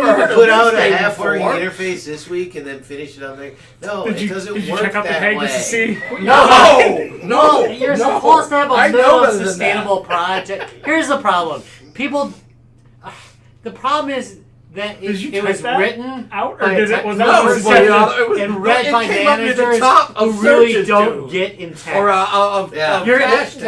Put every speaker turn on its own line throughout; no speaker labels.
never heard
put
of
out
this
a
thing
half-working
before?
interface this week and then finish it on there. No,
Did
it doesn't
you
work
check out the
that
peg
way.
just to see?
No,
You're supposed to have a
I know
minimum
better than
sustainable project. Here's the problem. People... the problem is that
Did you
it was
type that
written
out, or
by
did it? Was that
No,
what
it was
and read by
it came up near the
managers
top
who
of
really
searches,
don't
dude.
get in text.
Or
Yeah.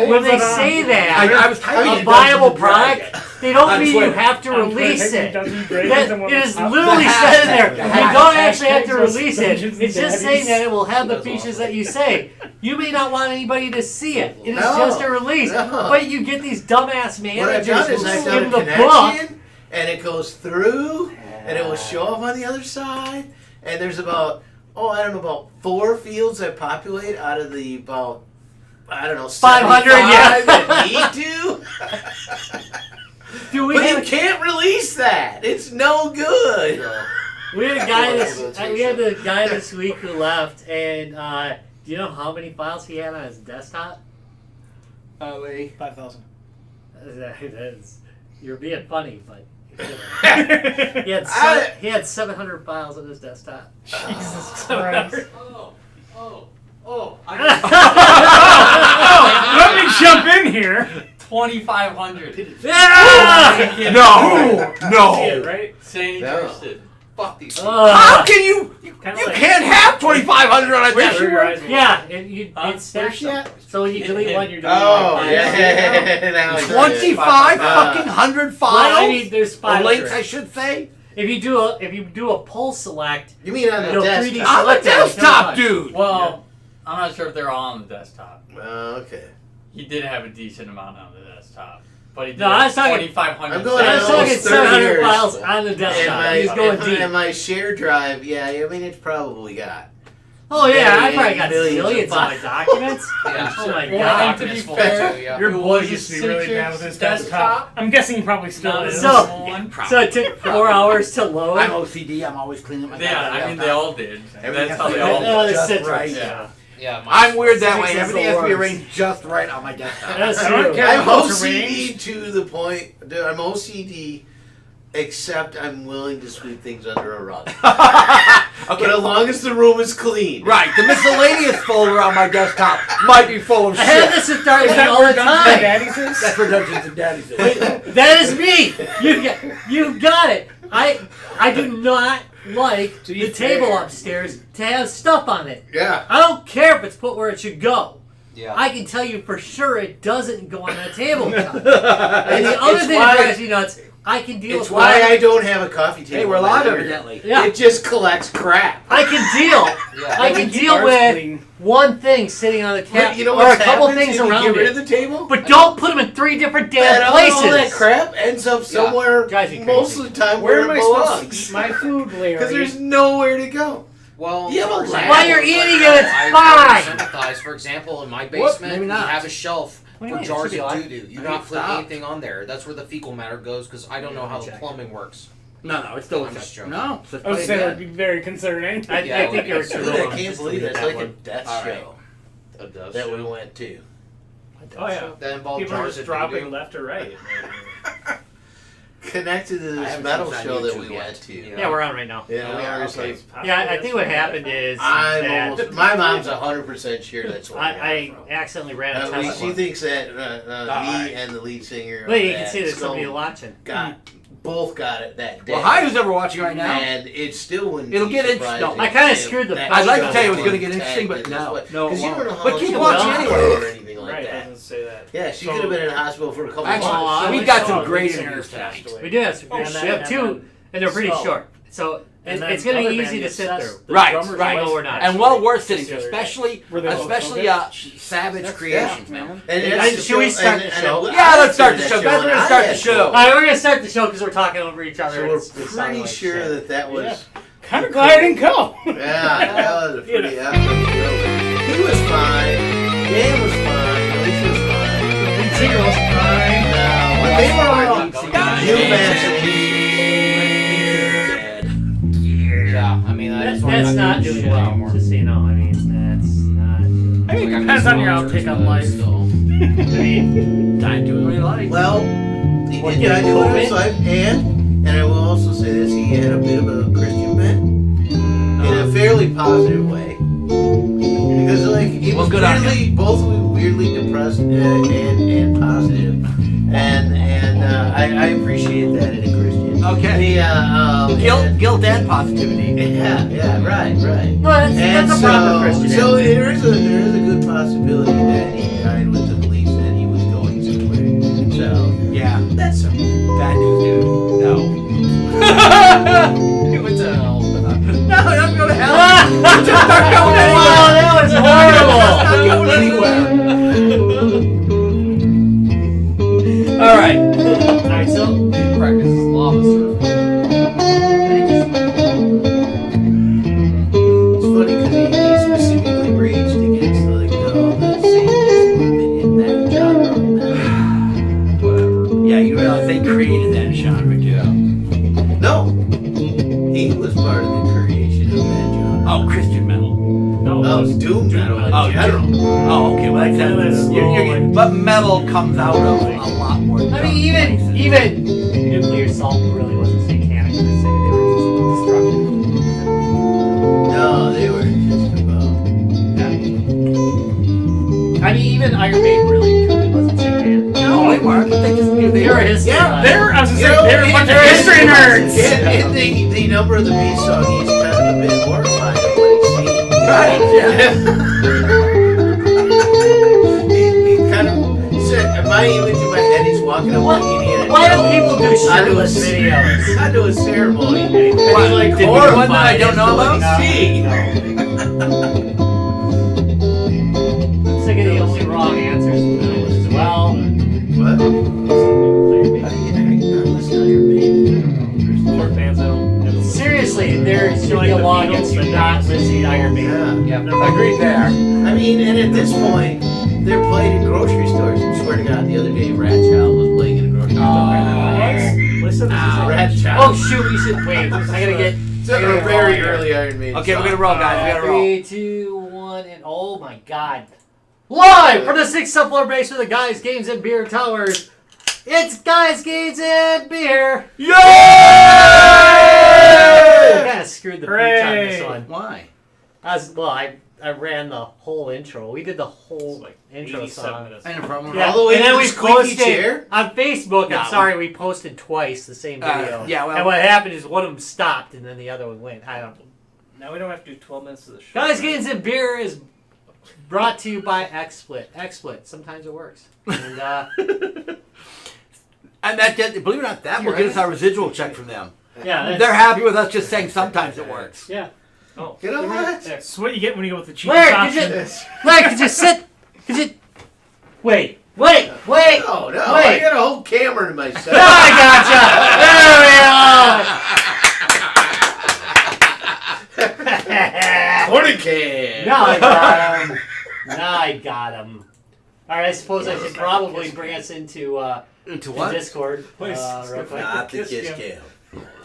When they say that,
I was typing
a
it
viable
Dungeons and Dragons.
product, they don't
On
mean you
Twitter.
have to
On
release
Twitter,
it.
Dungeons and Dragons
That
and one
it
of
is
the-
literally
the
said in there.
hashtag.
You don't actually have to
Hashtags
release it.
Dungeons and
It's just
Daddies.
saying that it will have the
That's
features
awesome.
that you say. You may not want anybody to see it. It is
No,
just a release.
no.
But you get these dumbass
What I've
managers
done
who
is I've done
skim
a
the book.
connection, and it goes through, and it will show up on the other side, and there's about, about 4 fields that populate out of the about,
500,
75
yeah.
that need to.
Dude, we
But you
had,
can't release that. It's no good.
we had a guy this
Well,
we had the guy this week who left, and do you know how many files he had on his desktop?
5,000.
You're being funny, but he had 700 files on his desktop.
Jesus Christ.
I
Let me jump in here.
2,500.
Yeah!
No.
Right?
Saying
No.
interested. Fuck these people.
How can you? You
Kinda like-
can't have 2,500 on a
Where's
desk.
your eyes?
Yeah, it's
Where's
stacked
she
up.
at?
So when you delete one, you're deleting
Oh,
like
yeah. Now I get it.
25 fucking hundred files.
Well, I mean, there's
or
500.
links, I should say.
If you do a pull select,
You mean on the
You'll
desktop?
3D
On the
select it, it's
desktop,
not
dude.
Well, I'm not sure if they're all on the desktop.
Okay.
He did have a decent amount on the desktop. But he did
No, I was talking-
2,500.
I'm going
I was
on
talking
almost 30
700
years.
files on the desktop. He's going deep.
And my share drive, yeah, I mean, it's probably got.
Oh yeah, I probably got
millions of
millions of my
files.
documents.
Yeah.
Oh my
Well,
god.
to be
Your
fair,
boy
was
used to be
a
really
Citrix
bad with his desktop. I'm guessing he probably still
No,
is.
So-
one.
So it took 4 hours to load.
I'm OCD. I'm always cleaning my.
Yeah, I mean they all did.
Everything
That's
has
how
to
they
be
all.
Oh,
just
it's Citrix.
right.
Yeah.
Yeah,
I'm weird that way.
Citrix is
Everything
the
has to be
worst.
arranged just right on my desktop.
That's
I don't
true.
care.
I'm
Culture
OCD to the point. Dude, I'm OCD, except I'm willing to sweep things under a rug.
Okay,
But as long as the room is clean.
right. The miscellaneous folder on my guestkop might be full of
I have
shit.
this with Dark
Is that
all
where
the
Dungeons and
time.
Daddies is?
That's for Dungeons and Daddies.
That is me. You got it. I do not like the table upstairs to have stuff on it.
Yeah.
I don't care if it's put where it should go.
Yeah.
I can tell you for sure it doesn't go on that table. And the other
It's
thing
why-
that drives me nuts, I can deal
It's
with
why
one-
I don't have a coffee table.
Hey, we're
in my
live
living room.
evidently.
Yeah.
It just collects crap.
I can deal.
Yeah.
I
We
can
keep
deal
ours
with
clean.
one thing sitting on the
But
table
you know
or
what
a couple
happens
things
if you
around
get rid of
it.
the table?
But don't put them in 3 different damn
That
places.
all that crap ends up somewhere
Drives me
most
crazy.
of the time
Where
where
am
it
I supposed to
belongs.
eat my food, Larry?
Because there's nowhere to go.
Well,
You have a
for
lab.
example,
While you're eating it, it's
I
fine.
sympathize. For example, in my
Whoop,
basement,
maybe
we
not.
have a shelf
What do you
for
mean? It
jars
should be
of
on.
doo-doo. You
I
don't
mean,
put
stop.
anything on there. That's where the fecal matter goes because I don't know how the
check.
plumbing works.
No, it's still
I'm just joking.
no. It's just
I was
plain
saying that
bad.
would be very concerning.
I
Yeah,
think you're
well,
Dude, I
wrong.
can't
Just
believe
delete
that's
that
like a
one.
death
All right.
show that we went to.
Oh yeah.
That involves
People are
jars
just
of
dropping
doo-doo.
left or right.
Connected to
I
this
haven't
metal
seen
show that
YouTube
we
yet.
went to.
Yeah.
Yeah, we're on right now.
Yeah, we are.
okay.
Yeah, I think what happened is
I'm
that
almost, my mom's 100% sure that's what
I accidentally ran a
At least she
Tesla.
thinks that
Alright.
me and the lead singer
Well,
of
you can
that
see there's
Skull
somebody watching.
both got it that day.
Well, hi, who's ever watching right now?
And it still wouldn't
It'll
be
get
surprising
interesting.
I kinda
if
screwed the
that
fuck
I'd like to
out
tell you it
of
was going to get interesting, but no. No,
Because
it
you don't know
won't.
how
But
long
keep
she
watching
was
anyway.
or anything like
Right,
that.
doesn't say that.
Yeah, she
So-
could have been in the hospital for a couple
Actually,
months.
we got some great interviews tonight.
We do have some.
Oh,
we
shit.
have 2, and they're pretty
So-
short. So
And
it's
then
going to be
other
easy
band
to sit
gets
through.
Right,
drummers
right.
No, we're not.
And well worth sitting
The
through,
other day.
especially
Were they both
especially Savage Creations, man.
And
Should we start the show?
Yeah, let's start the show. Guys, we're gonna start the show.
All right, we're going to start the show because we're talking over each other.
So
and
we're
it's sounding
pretty
like
sure
shit.
that was...
Kind of glad I didn't go.
Yeah, that was a pretty epic show. He was fine. Dan was fine. Alicia was fine.
The singer was fine.
But they were all...
God
New
damn.
Mansion.
Yeah, I mean, I just wanna
That's not
do
doing
shit
well,
anymore.
just so you know. I mean, that's not.
I mean, it depends on your outtake on life.
Still.
I mean,
Time doing what you like.
Well, he
What,
did
getting
die doing
COVID?
his life, and And I will also say this: he had a bit of a Christian bent in a fairly positive way, because like he was
good on
weirdly, both weirdly depressed and positive, and I appreciate that in a Christian.
Okay.
The
Guilt and positivity.
yeah, right.
No, that's a proper Christian.
So there is a good possibility that he died with the belief that he was going somewhere. So
Yeah.
that's something.
Bad news, dude. No.
He went to hell.
No, I'm going to hell. Just not going
Wow,
anywhere.
that was horrible.
Not going anywhere. All right.
Alright, so
He practices lava surfing.
It's funny because he specifically raged against like the Satanist movement in that genre of metal.
Whatever.
Yeah, you realize they created that genre, too.
No, he was part of the creation of that genre.
Oh, Christian metal.
No,
Oh,
it was
doom metal in
Oh,
general.
Oh, okay. Well,
Like
that's
that,
but metal comes out of a lot more.
I mean, even nuclear assault really wasn't satanic per se. They were just destructive.
No, they were just about.
I mean, even Iron Maiden really truly wasn't satanic.
No, they weren't. But they just knew they
They were
were.
history.
Yeah,
I was gonna
You
say,
know,
they were a bunch of
in-
history nerds.
In the number of the Beast song, he's kind of a bit horrified of what he's seeing.
Right, yeah.
he kind of said, my image in my head, he's walking up
Why-
like Indiana
why do
Jones
people do
onto a
shirtless videos?
onto a ceremony, and he's
What,
like
did we do one
horrified
that I don't
as
know
to what
about?
he's seeing.
I'm sick of the only wrong answers in the middle as well.
What? I'm listening to your baby.
Short bands, I don't.
Seriously, there should
like
be a
the
law
Beatles,
against you
but
not listening to Iron Maiden.
Yeah.
Yeah.
Agreed there.
I mean, and at this point, they're played in grocery stores. I swear to God, the other day, Rat Child was playing in a grocery store.
Listen, this is
Rat
Oh
Child.
shoot, we should wait. I gotta get.
It's a very early Iron Maiden
Okay, we're
song.
gonna roll, guys. We gotta roll.
3, 2, 1, and oh my God! Live from the 6th subfloor base of the Guys, Games, and Beer Towers. It's Guys, Games, and Beer.
Yay!
I kind of screwed the
Hooray!
pooch on this one.
Why?
I ran the whole intro. We did the whole
like
intro
87
song.
minutes.
I know problem.
Yeah,
All the way
and
to
then
the
we
squeaky
posted
chair?
on Facebook.
Yeah,
I'm sorry, we posted twice the same video.
yeah, well-
and what happened is one of them stopped and then the other one went. I don't know.
Now we don't have to do 12 minutes of the show.
Guys, Games, and Beer is brought to you by XSplit. XSplit. Sometimes it works. And
And that, believe it or not, that will get us our residual check from them.
yeah,
They're happy with us just saying sometimes it works.
yeah.
Oh,
You know what?
that's what you get when you go with the cheapest
Where?
option.
Wait, could you sit? Could you? Wait.
No, no, I
Wait.
got a whole camera to myself.
No, I gotcha. There we go.
Corny can.
Now I got him. Now I got him. All right, I suppose I should probably bring us into
Into
the
what?
Discord.
Please.
Real quick.
Not the
Kiss
kiss
cam.
cam.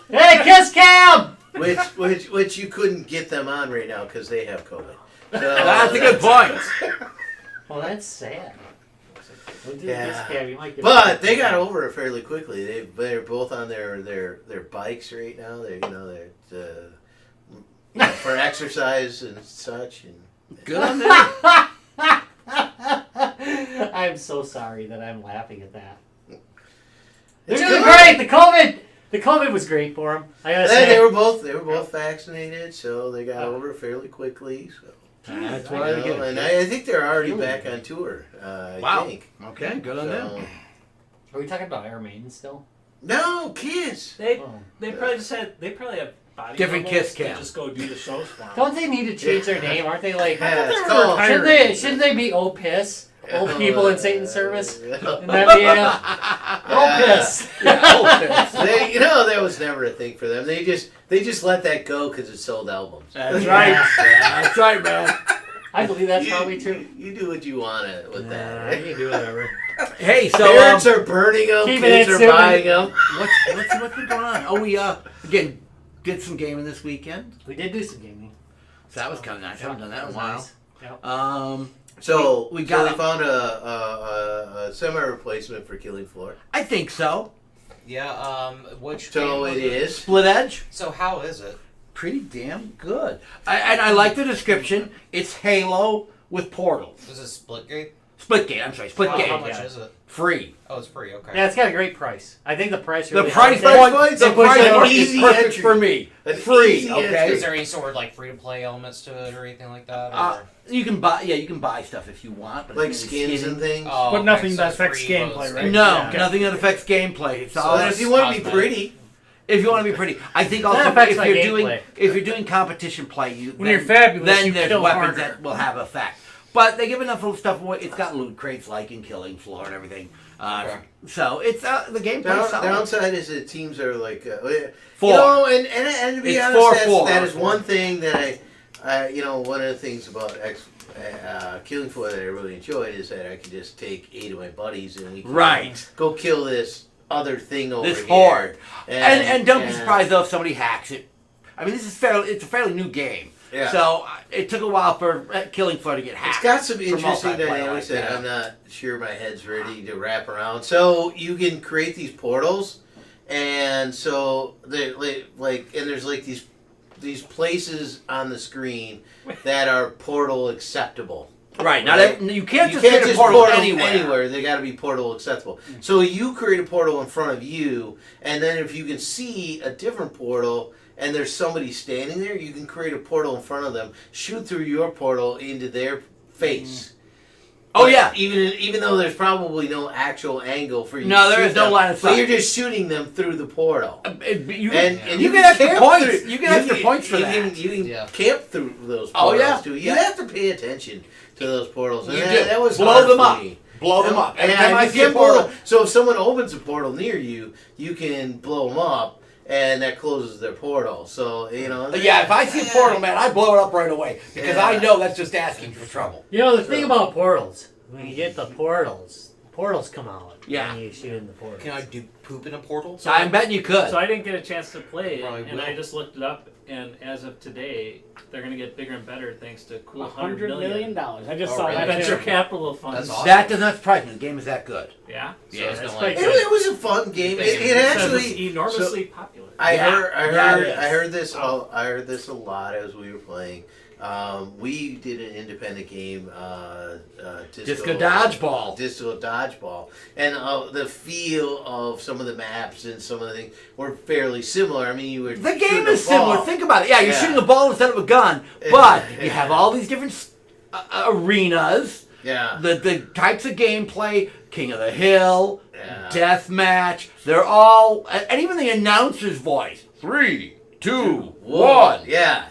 Hey, Kiss Cam!
Which you couldn't get them on right now because they have COVID. So,
That's a good point.
Well, that's sad. We'll do
Yeah.
Kiss Cam. You might get.
But they got over it fairly quickly. They're both on their bikes right now. They're for exercise and such. And
Good on them.
I'm so sorry that I'm laughing at that.
It's
They're doing
good.
great. The COVID was great for them. I gotta say.
They were both vaccinated, so they got over it fairly quickly. So.
That's
You
what I
know,
get.
and I think they're already back on tour. I
Wow.
think.
Okay, good on them.
Are we talking about Iron Maiden still?
No, Kiss.
They
Oh.
they probably have body
Different
doubles
Kiss
to
cam.
just go do the shows for them.
Don't they need to change their name? Aren't they like?
Yeah, it's called.
Shouldn't they be Opus? Old people in Satan's service? And that be Opus.
They, that was never a thing for them. They just let that go because it sold albums.
That's right. That's right, man.
I believe that's probably true.
You do what you want to with that.
You can do whatever.
Hey, so
Parents are burning them.
Keeping
Kids
it
are
simple.
buying them.
what's been going on? Oh, we again did some gaming this weekend.
We did do some gaming.
So that was kind of nice. I haven't done that in a while.
Nice. Yep.
So
We
we
got
found a semi replacement for Killing Floor.
I think so.
Yeah. Which?
So
game was
it is.
Split Edge.
So how is it?
Pretty damn good. And I like the description. It's Halo with portals.
Is it Splitgate?
Splitgate. I'm sorry, Splitgate.
How much is it?
Free.
Oh, it's free. Okay.
Yeah, it's got a great price. I think the price.
The
Really
price
helped it.
point.
They
The
push
price
an
point is
easy
perfect
entry.
for me.
An
Free.
easy
Okay.
Is there any sort of like free to play elements to it or anything like that? Or?
You can buy. Yeah, you can buy stuff if you want. But
Like
it's
skins
skinny.
and things.
Oh,
But nothing
so
that
it's
affects
free,
gameplay,
but it's-
right?
No,
Yeah.
nothing that affects gameplay. It's
So
all.
if you want to be
cosmetic.
pretty,
If you want to be pretty, I think also
That affects
if
my
you're
gameplay.
doing competition play,
When you're fabulous,
then
you
there's
kill
weapons
harder.
that will have effect. But they give enough little stuff away. It's got loot crates like in Killing Floor and everything.
Okay.
So it's the gameplay.
downside is that teams are like
4.
You know, and to be
It's
honest,
4-4.
that is one thing that one of the things about Killing Floor that I really enjoyed is that I could just take 8 of my buddies and we can
Right.
go kill this other thing over
This
here.
horde. And don't be surprised though if somebody hacks it. I mean, it's a fairly new game.
Yeah.
So it took a while for Killing Floor to get hacked.
It's got some
for
interesting
multiplayer
dynamics
like
that
that.
I'm not sure my head's ready to wrap around. So you can create these portals, and so there's like these places on the screen that are portal acceptable.
Right.
Right?
You can't
You
just create a portal
portal
anywhere.
They got to be portal acceptable. So you create a portal in front of you, and then if you can see a different portal and there's somebody standing there, you can create a portal in front of them, shoot through your portal into their face.
Oh
But
yeah.
even though there's probably no actual angle for you.
No,
to
there
shoot
is no
them,
line of
But
sight.
you're just shooting them through the portal.
You
And
get extra
camp
points.
through-
You get extra points for
you
that.
Can
Yeah.
camp through those
Oh,
portals
yeah.
too. You
Yeah.
have to pay attention to those portals. And
You
that,
do.
that was
Blow
hard
them
for
up.
me.
Blow them up. Every
And
time I
you
see a
can
portal.
blow. So if someone opens a portal near you, you can blow them up, and that closes their portal. So
Yeah, if I see a portal, man, I blow it up right away because
Yeah.
I know that's just asking for trouble.
You know the thing about portals, when you get the portals come out.
Yeah.
And you shoot in the portals.
Can I do poop in a portal?
So
I'm betting you could.
So I didn't get a chance to play it,
Probably
and
will.
I just looked it up, and as of today, they're going to get bigger and better thanks to cool
$100 million. I just
Oh,
saw
really?
that.
venture
too.
capital funds.
That's awesome.
That does not surprise me. The game is that good.
Yeah.
So
Yeah,
it's
that's
gonna,
quite
like,
good.
it was a fun game. It
Says
actually.
it's enormously popular.
I
Yeah.
heard.
Yeah, it is.
I heard this. I heard this a lot as we were playing. We did an independent game,
Disco Dodgeball.
Disco Dodgeball, and the feel of some of the maps and some of the things were fairly similar. I mean, you were
The game
shooting a
is similar.
ball.
Think about it. Yeah, you're
Yeah.
shooting a ball instead of a gun, but you have all these different arenas.
Yeah.
The types of gameplay, King of the Hill,
Yeah.
Deathmatch, they're all, and even the announcer's voice. 3, 2, 1.
Yeah.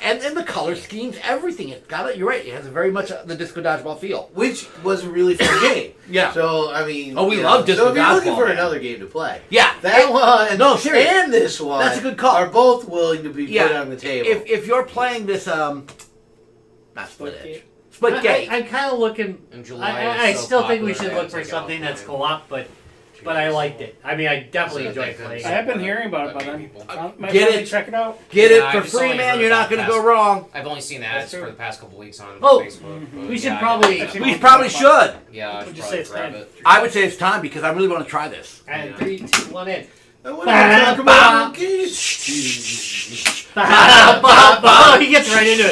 And the color schemes, everything. It's got it. You're right. It has a very much the Disco Dodgeball feel.
Which was a really fun game.
Yeah.
So I mean,
Oh, we
you
love
know,
Disco
So if you're looking
Dodgeball,
for
man.
another game to play,
Yeah.
that one,
no, seriously.
and this one,
That's a good call.
Are both willing to be
Yeah.
put on the table.
If you're playing this, not Split Edge, Split
I,
Gate.
I'm kind of looking.
In July,
I
it's so
still think we
popular,
should
I
look for
take it
something
offline.
that's co-op, but I liked it. I mean, I definitely
So
enjoyed
they
playing
I
could-
it.
have been hearing about it, but
Like
I
people.
might
Get
probably
it.
check it out.
Get
Yeah,
it
I
for
just
free,
only
man.
heard
You're not
about
going to
that.
go wrong.
I've only seen
That's
ads
true.
for the past couple weeks on
Oh,
Facebook. but
we should
yeah,
probably-
I
We probably should.
Yeah, I should
Would you say
probably
it's
grab
time?
it.
I would say it's time because I really want to try this.
And 3, 2, 1, in.
I want to talk about games.
Oh, he gets right into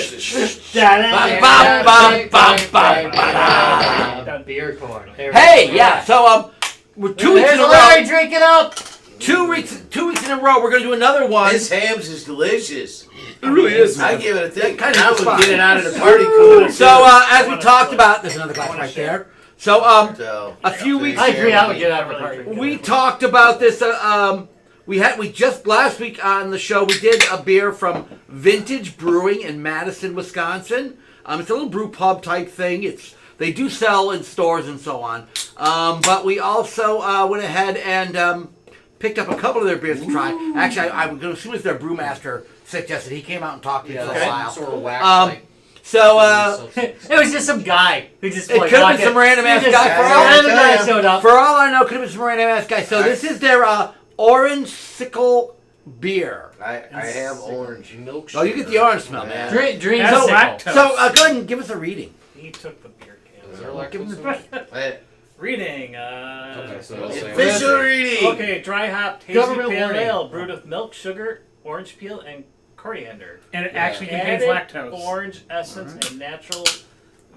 it. Beer corn. There we
Hey,
go.
yeah. So we're 2 weeks
There's
in a
Larry
row.
drinking up.
2 weeks in a row. We're going to do another one.
This hams is delicious.
It really is.
I give it a think.
That kinda
I
is
would
fun.
get it out of the party cooler.
So as we talked about, there's another glass right there. So
So,
a few weeks.
I agree. I would get out of the party.
We talked about this. We just last week on the show we did a beer from Vintage Brewing in Madison, Wisconsin. It's a little brew pub type thing. They do sell in stores and so on. But we also went ahead and picked up a couple of their beers to try. Actually, I'm going to assume it's their brewmaster suggested. He came out and talked to me for a while.
Sort of wax like.
So
It was just some guy who just.
it could have been some random ass guy. For all
Random guy showed up.
For all I know, could have been some random ass guy. So this is their orange sickle beer.
I have orange milk.
Oh, you get the orange smell, man.
Drink
That's
Sickle.
lactose.
So go ahead and give us a reading.
He took the beer
Is
can.
there like
Give him
this?
the-
Reading.
Okay, so it'll say-
Official reading.
Okay, dry hopped hazy
Government
pale
warning.
ale brewed with milk, sugar, orange peel, and coriander.
And it actually contains
Added
lactose.
orange essence and natural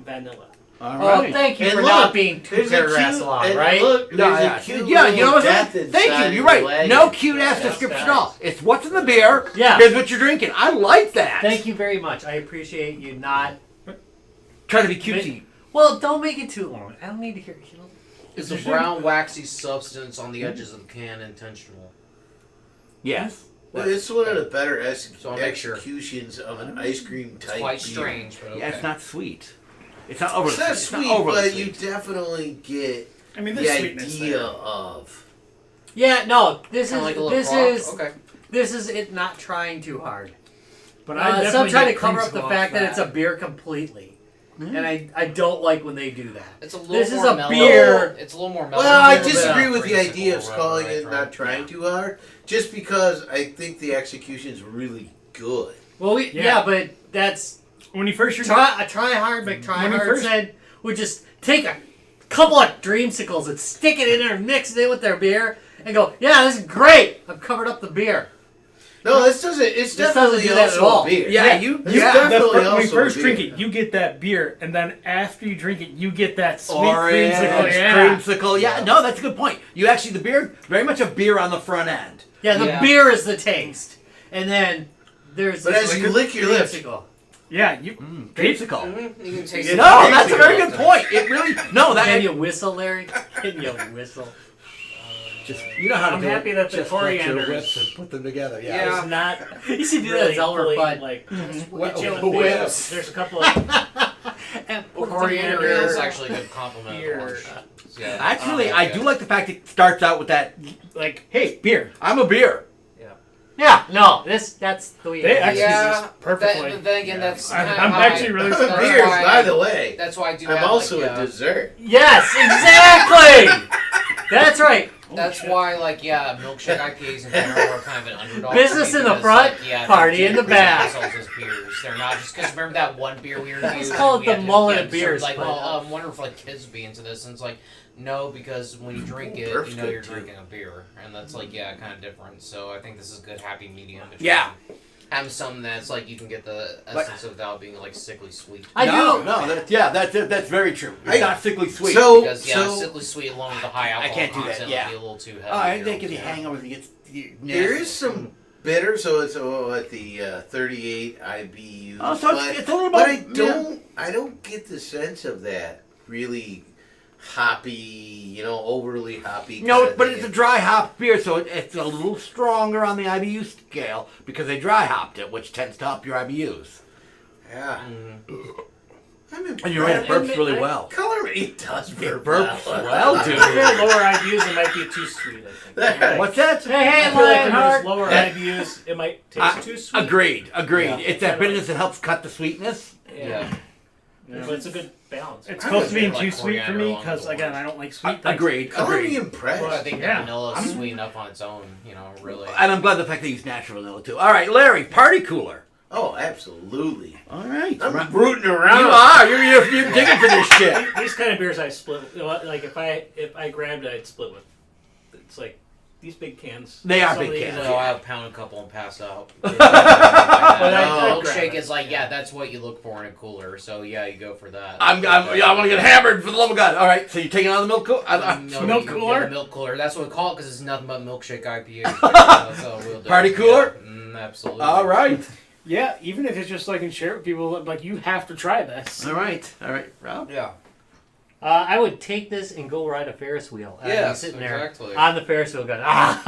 vanilla.
All
Oh,
right.
thank you
And
for
look,
not being 2
There's a
paragraphs
cute,
long,
and
right?
Look,
No,
there's
yeah,
a cute
yeah, you know
little
what?
death
Thank
inside
you. You're
the
right.
wagon.
No cute ass
That's
description at
nice.
all. It's what's in the beer.
Yeah.
Here's what you're drinking. I like that.
Thank you very much. I appreciate you not.
Try to be cutesy.
Well, don't make it too long. I don't need to hear.
Is the brown waxy substance on the edges of the can intentional?
Yes.
Well, it's one of the better
So I'll make sure.
executions of an ice cream
It's
type
quite
beer.
strange, but okay.
Yeah, it's not sweet. It's not overly
It's not
sweet.
sweet,
overly
but
sweet.
you definitely get
I mean,
the
there's sweetness
idea
there.
of.
Yeah, no. This
Kinda
is
like a little
this
crock.
is
Okay.
this is it not trying too hard.
But I definitely
some try to
get
cover up the
creamsicle
fact
off
that it's a beer completely,
Mm-hmm.
and I don't like when they do that.
It's a little
This is
more
a
mellow.
beer.
It's a little more mellow.
Well, I
than
disagree
the
with the idea of
creamsicle
calling
rubber,
it
right?
not trying too hard, just because I think the execution's really good.
Well,
Yeah.
but that's
When you first drink
try hard, but try
When you
hard
first-
said would just take a couple of dreamsicles and stick it in there and mix it in with their beer and go, yeah, this is great. I've covered up the beer.
No, this doesn't. It's
This
definitely
doesn't do that at
also
all.
a beer.
Yeah, you.
It's
Yeah.
definitely
when you
also
first
a
drink
beer.
it, you get that beer, and then after you drink it, you get that sweet
Orange
creamsicle. Yeah.
creamsicle. Yeah, no, that's a good point. You actually the beer very much a beer on the front end.
Yeah, the
Yeah.
beer is the taste, and then there's
But
this
as you lick your lips,
dreamsicle.
Yeah, you.
Creamsicle.
You can taste
Yeah.
it.
No, that's a very good point. It really no
Can
that
you whistle, Larry? Can you whistle?
just you know how to
I'm
do
happy
it.
that the
Just let your
coriander
lips and put them together. Yeah.
Yeah.
It's not
You should do that
really
as Elmer
fully,
Fudd.
like
What-
chill
what-
beers. There's a couple of
And
Coriander
Beer.
is actually a good compliment.
Beer.
Of orange. Yeah.
Actually,
Oh,
I
okay.
do like the fact it starts out with that.
Like, hey, beer.
I'm a beer.
Yeah, no, that's the way.
They
it is.
actually
Yeah,
just perfectly.
But then again, that's
I'm
kinda
I'm
how
actually
I,
really
that's
surprised.
beers,
why
by
I-
the way.
That's why I do.
I'm
have,
also
like,
a dessert.
Yes, exactly. That's right.
That's why, like, yeah, milkshake IPAs in general are kind of an underdog.
Business
to me
in the
because,
front,
like, yeah,
party
they
in the
present
back.
themselves as beers. They're not just because remember that one beer we reviewed.
Let's call it
we
the
had to-
mullet
yeah,
of beers,
Like,
but-
well, I wonder if like kids would be into this, and it's like, no, because when you drink it,
Burp's
you know
good,
you're
too.
drinking a beer, and that's like, yeah, kind of different. So I think this is a good happy medium. Between
Yeah.
having something that's like you can get the essence without being like sickly sweet.
I
no,
do.
no, that's very true. It's
I-
not sickly sweet.
So,
Because yeah,
so
sickly sweet along with the high alcohol
can't do that,
content
yeah.
would be a little too heavy.
oh, I
you
think
know?
if you
Yeah.
hangovers, you get
there is some bitter, so it's at the 38 IBU.
Oh, so it's a little
But
bit.
I don't get the sense of that really hoppy, overly hoppy.
No,
kinda
but
thing.
it's a dry hop beer, so it's a little stronger on the IBU scale because they dry hopped it, which tends to up your IBUs.
Yeah. I'm impressed.
And you're right, it burps really well.
Color it does burp.
It burps well, dude.
If they're lower IBUs, it might be too sweet. I think.
What's that?
Hey,
I
hey,
feel like when
Lionheart.
there's lower IBUs, it might taste too sweet.
Agreed.
Yeah.
It's that bitterness that helps cut the sweetness.
Yeah.
But it's a good balance.
It's
I
close
was
to being
like
too sweet for
coriander
me
along
because,
the
again,
lines.
I don't like sweet things.
Agreed.
Color me
Agreed.
impressed.
Well, I think
Yeah.
the vanilla is sweet enough on its own, really.
And I'm glad the fact they use natural vanilla too. All right, Larry, party cooler.
Oh, absolutely.
All right.
I'm rooting around.
You are. You're digging for this shit.
These kind of beers I split. Like if I grabbed it, I'd split with. It's like these big cans.
They are
Some
big
of these
cans.
are-
So I pound a couple and pass out.
But
But
I'd grab
milkshake
it.
is like, yeah, that's what you look for in a cooler. So yeah, you go for that.
I want to get hammered for the love of God. All right, so you're taking on the milk cooler.
Milk cooler?
Yeah, the milk cooler. That's what we call it because it's nothing but milkshake IPA. That's all we'll do.
Party cooler?
Yeah, absolutely.
All right.
Yeah, even if it's just like, and share it with people, like, you have to try this.
All right. Rob.
Yeah.
I would take this and go ride a Ferris wheel. And
Yeah,
be sitting there
exactly.
on the Ferris wheel going,
Hey,
ah!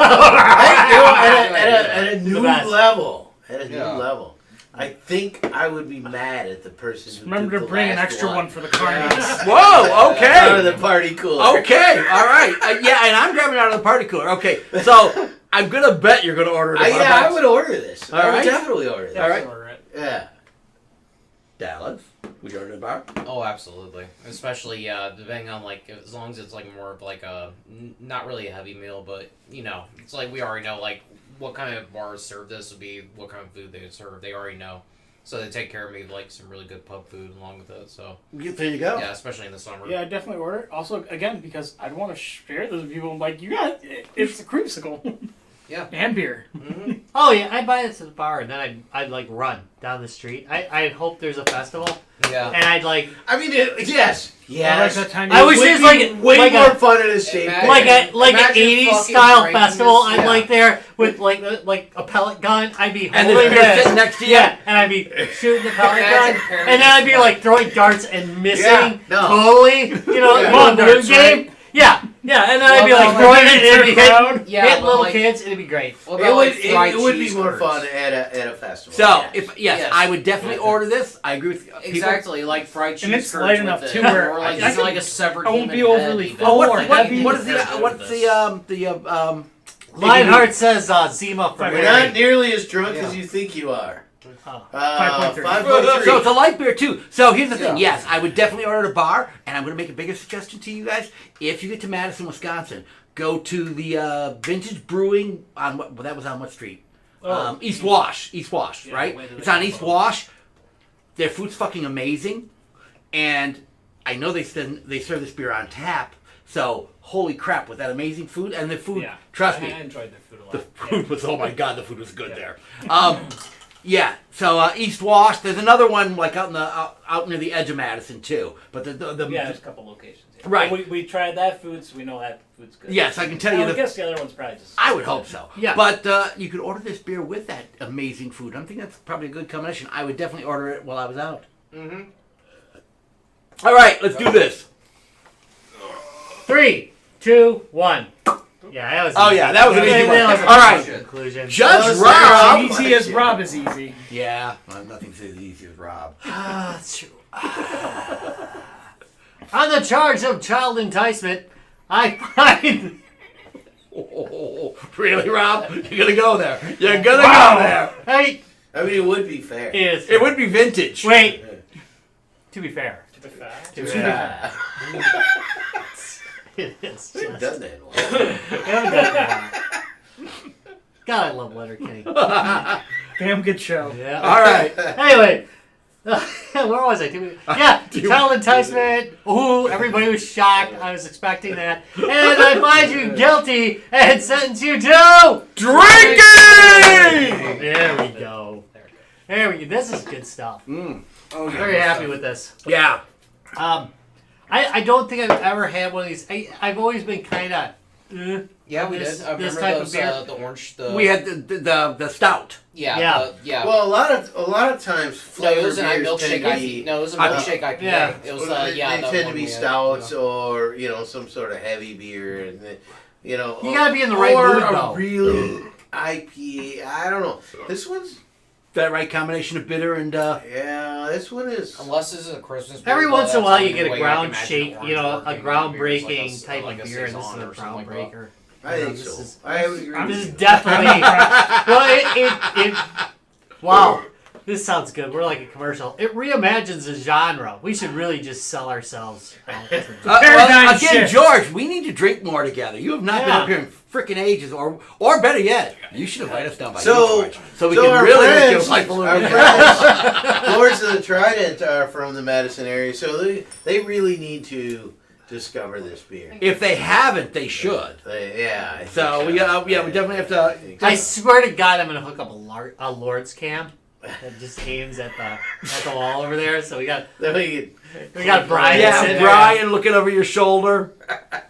at a new
best.
level. At a new
Yeah.
level. I think I would be mad at the person who
Remember
did
to
the
bring an
last
extra one for the carnies.
Whoa.
Out of
Okay.
the party cooler.
Okay. All right. Yeah, and I'm grabbing out of the party cooler. Okay. So I'm gonna bet you're gonna order it.
I would order this.
All
I would
right.
definitely order this.
All right.
Yeah.
Dallas. Would you order the bar?
Oh, absolutely. Especially, yeah, depending on, like, as long as it's, like, more of, like, a, not really a heavy meal, but, it's like we already know, like, what kind of bars serve this would be what kind of food they would serve. They already know. So they take care of me with like some really good pub food along with it. So
There you go.
yeah, especially in the summer.
Yeah, I definitely order it. Also, again, because I'd want to share this with people. I'm like, you got it's a creamsicle.
Yeah.
And beer.
Mm-hmm.
Oh yeah, I'd buy this at the bar and then I'd like run down the street. I'd hope there's a festival
Yeah.
and I'd like
I mean, yes.
Like that time
I wish
Would
there's
be
like
way
like
more
a
fun at a state
Imagine-
fair.
like an
Imagine
80s
fucking
style
drinking
festival.
this-
I'm
yeah.
like there with like a pellet gun. I'd be
And
holding
there's beer
this.
sitting next to you.
Yeah, and I'd be shooting the pellet gun,
Imagine parents
and then I'd be
like-
like throwing darts and missing
Yeah, no.
totally. You know,
Yeah.
the balloon
Darts,
game. Yeah, yeah, and then I'd be
Well,
like
no,
throwing
like,
it and it'd be
crowd.
hitting,
Yeah,
hitting
but,
little
like-
kids. It'd be great.
What
It
about,
would,
like, fried
it would be
cheese
more
curds?
fun at a festival.
So,
Yeah.
if
Yes.
I would definitely order this. I agree with people.
Exactly, like fried cheese
And it's
curds
light
with
enough,
it.
too, where
or like,
I
it's
could-
like a severed
I won't be
human head
overly
even.
full.
Oh,
Or heavy.
what is the
Lionheart says Zima for
You're not nearly as drunk as you think you are.
Oh.
5.3.
5.3.
So it's a light beer too. So here's the thing.
Yeah.
Yes, I would definitely order at a bar, and I'm going to make a bigger suggestion to you guys. If you get to Madison, Wisconsin, go to the Vintage Brewing on that was on what street? East Wash. East Wash,
Yeah,
right?
way to the
It's on
top
East
of it.
Wash. Their food's fucking amazing, and I know they serve this beer on tap. So holy crap, with that amazing food and the food.
Yeah.
Trust me,
I enjoyed their food a lot.
the food was, oh my god, the food was good there. Yeah, so East Wash. There's another one like out near the edge of Madison too. But the
Yeah, there's a couple locations. Yeah.
Right.
But we tried that food, so we know that food's good.
yes, I can tell you
I
the.
guess the other one's probably just.
I would hope so.
Yeah.
But you could order this beer with that amazing food. I think that's probably a good combination. I would definitely order it while I was out.
Mm-hmm.
All right, let's do this.
3, 2, 1. Yeah, that was.
Oh,
easy.
yeah, that was an easy one.
That was a
All right.
conclusion.
Judge
Well,
Rob.
Easy as Rob is easy.
Yeah, well, nothing's as easy as Rob.
Ah, that's true. On the charge of child enticement, I find.
Oh, really, Rob? You're gonna go there. You're gonna go there.
Hey,
I mean, it would be fair.
It would be vintage.
Wait. To be fair,
To be fair.
Yeah.
it is.
We've done that one.
We haven't done that in a while. God, I love Letterkenny.
Damn good show.
Yeah.
All right.
Anyway, where was I? Yeah, child enticement. Ooh, everybody was shocked. I was expecting that. And I find you guilty and sentence you to
Drinking!
There we go. There we go. This is good stuff.
Mm.
I'm very happy with this.
Yeah.
I don't think I've ever had one of these. I've always been kind of.
Yeah, we
This-
did. I
this
remember
type of
those,
beer?
the orange. The,
We had the stout.
yeah,
Yeah.
yeah.
Well, a lot of times
no, it
flavor
was a
beers
milkshake
tend to
IPA.
be
No, it was a
I-
milkshake IPA.
yeah.
It was
they
the
tend to
one
be
we had,
stouts
you know.
or some sort of heavy beer and
You gotta be in the right
or
mood,
a
though.
really IPA. I don't know. This one's
That right combination of bitter and
yeah. This one is.
Unless this is a Christmas beer.
Every
but
once in a
that's
while,
the
you get
only
a
way I can
ground
imagine
shake,
orange
you know, a
working. Maybe it's like
groundbreaking type
like
of
a
beer, and this is
saison
a
or something like that.
groundbreaker.
I think
this
so.
is-
I would agree.
This
with
is
you.
definitely. Well, it. Wow, this sounds good. We're like a commercial. It reimagines a genre. We should really just sell ourselves. out as a-
Paradigm
again,
shift.
George, we need to drink more together. You have not been
Yeah.
up here in frickin' ages, or better yet, you should invite us down by
So-
you, George, so we
so
can
our
really make your
friends-
life a little
our
bit
friends, Lords of the Trident are from the Madison area, so they really need to discover this beer.
If they haven't, they should.
Yeah. I think
So we definitely have to.
I swear to God, I'm gonna hook up a Lord's cam that just aims at the wall over there. So we got Brian.
Yeah,
sitting there.
Brian looking over your shoulder.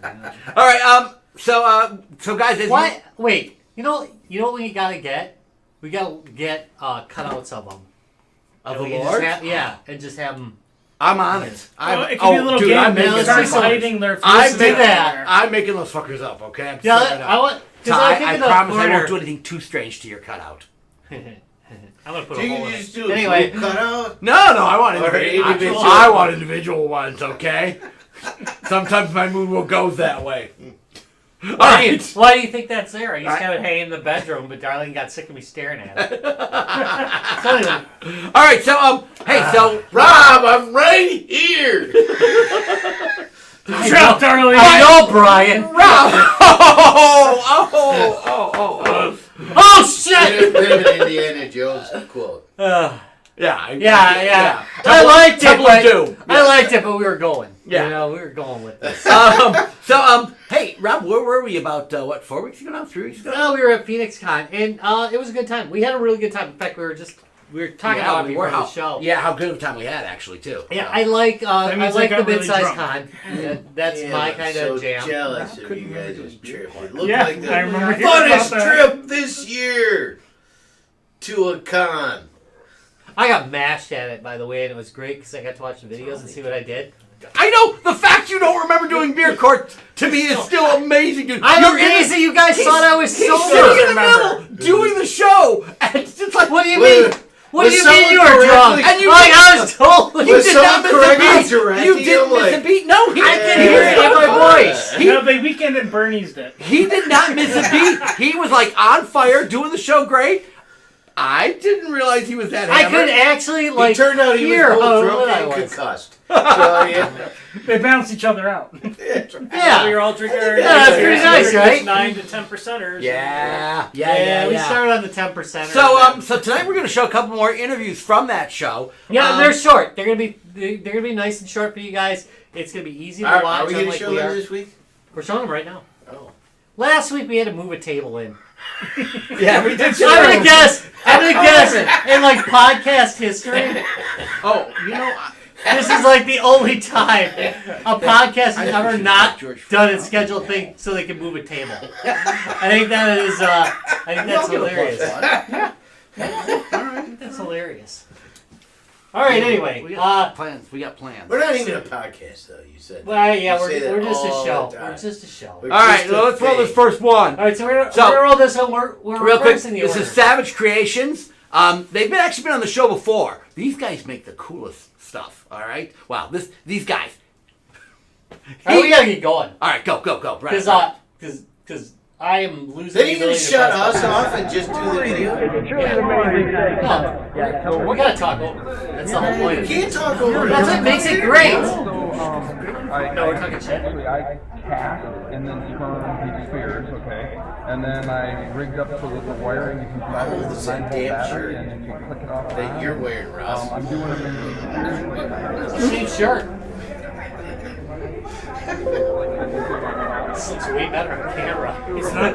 All right. So guys, as
What? Wait. You know what we gotta get? We gotta get cutouts of them.
of
And
the
we can
Lord,
just and just have them.
I'm on it.
It could be a little
dude,
game.
I'm
They
making
start
those fuckers.
hiding their
I'm
faces
making-
everywhere.
I'm making those fuckers up. Okay. I'm
Yeah,
setting it up.
I want.
So
Because
I
thinking of
promise I
order-
won't do anything too strange to your cutout.
I'm gonna put
Do
a
you
hole in
just
it.
do a
Anyway.
group cutout?
No, I want
Or individual.
I want individual ones. Okay. Sometimes my mood will go that way. All right.
Why do you think that's there? I used to have it hanging in the bedroom, but Darlene got sick of me staring at it. So anyway,
All right. So hey. So
Rob, I'm right here.
Drop, darling.
I know, Brian.
Rob. Oh
Oh
Bit
shit!
of an Indiana Jones quote.
Yeah. I
Temple-
liked it,
Temple
but
of Doom.
I liked it, but we were going.
Yeah.
You know, we were going with this.
Hey, Rob, where were we about, 4 weeks ago now? 3 weeks ago?
No, we were at PhoenixCon, and it was a good time. We had a really good time. In fact, we were talking about it before the show.
Yeah, how good of a time we had, actually, too.
Yeah, I like
means
I
I
like the
got really
mid-sized
drunk.
con. Yeah, that's
Yeah,
my
I'm
kind
so
of jam.
jealous of you guys' trip. It looked
Yeah,
like the
I remember hearing about
funnest
that.
trip this year to a con.
I got mashed at it, by the way, and it was great because I got to watch the videos and see what I did.
I know! The fact you don't remember doing beer court, to me, is still amazing, dude.
I'm
You're in
amazed that you guys thought I was
He's
sober.
sitting in the middle, doing the show, and it's just like,
What do you
Wait,
mean? What
was
do you mean
someone
you were drunk?
correctly-
And you
Like,
did-
I was totally...
You
Was
did not
someone
miss a
correctly
beat.
directing
You didn't
him,
miss a
like-
beat. No, he
I can hear it in my voice.
No, they weekend at Bernie's did.
He did not miss a beat. He was like on fire, doing the show great. I didn't realize he was that
I
hammered.
could actually, like,
It turned out he
hear
was
how
both drunk
lit I
and
was.
concussed. So, yeah.
They balance each other out.
Yeah.
We were all drinking our
Yeah, that's pretty nice, right?
9 to 10%ers.
Yeah.
We started on the 10%.
So tonight we're going to show a couple more interviews from that show.
Yeah, they're short. They're gonna be nice and short for you guys. It's gonna be easy to watch.
Are we going to
unlike
show
we
them
are.
this week?
We're showing them right now.
Oh.
Last week we had to move a table in.
Yeah, we did.
I'm gonna guess. In like podcast history,
Oh, you know,
this is like the only time a podcast has ever not done its scheduled thing so they can move a table. I think that is. I think that's hilarious. I think that's hilarious. All right. Anyway,
we got plans. We got plans.
We're not even a podcast, though, you said.
well, yeah,
You say that
we're just a
all
show.
the time.
We're just a show.
We're
All right,
just a
let's roll this
fake.
first one.
All right, so we're
So-
gonna roll this one. We're
Real quick,
reversing the
this
order.
is Savage Creations. They've actually been on the show before. These guys make the coolest stuff. All right. Wow. These guys.
All right, we gotta get going
All right, go. Right.
because I am losing.
They
the
didn't even
ability to
shut
press
us
buttons.
off and just do the video.
No, we gotta talk over. That's the whole point.
You
of it.
can't talk over
That's
it.
what makes it great.
No,
we're talking shit.
Actually, I cast and then turn these spheres, okay? And then I rigged up so that the wiring, you can
Oh,
use
this
the
is a
9-volt
damn
battery
shirt
and you can click it off.
That you're wearing, Ross.
I'm doing them in
Same shirt. This looks way better on camera.
It's not.